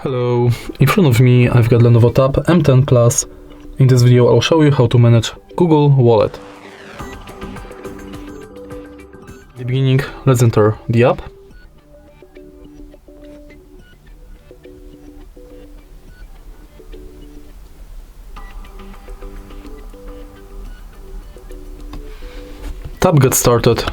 Hello, in front of me I've got LENOVO TAB M10 Plus. In this video I'll show you how to manage Google Wallet. At the beginning, let's enter the app. Tap Get Started.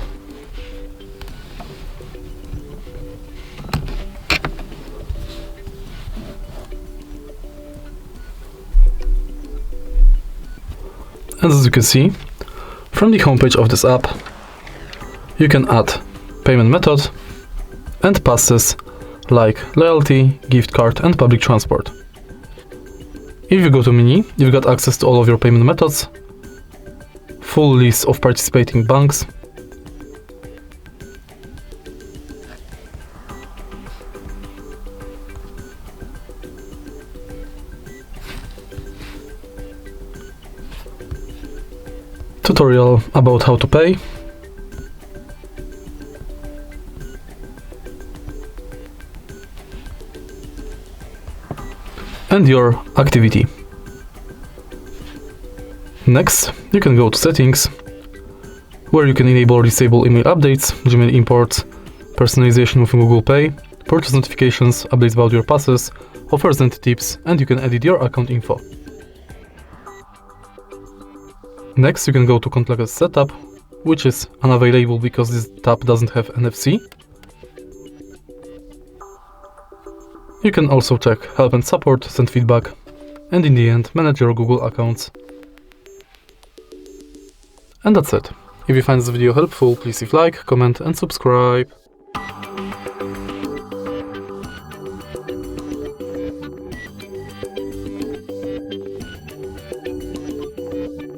And as you can see, from the homepage of this app, you can add payment method and passes like loyalty, gift card and public transport. If you go to menu, you've got access to all of your payment methods, full list of participating banks, tutorial about how to pay, and your activity. Next, you can go to settings, where you can enable or disable email updates, Gmail imports, personalization with Google Pay, purchase notifications, updates about your passes, offers and tips, and you can edit your account info. Next, you can go to contactless setup, which is unavailable because this tab doesn't have NFC. You can also check help and support, send feedback, and in the end, manage your Google accounts. And that's it. If you find this video helpful, please leave a like, comment and subscribe.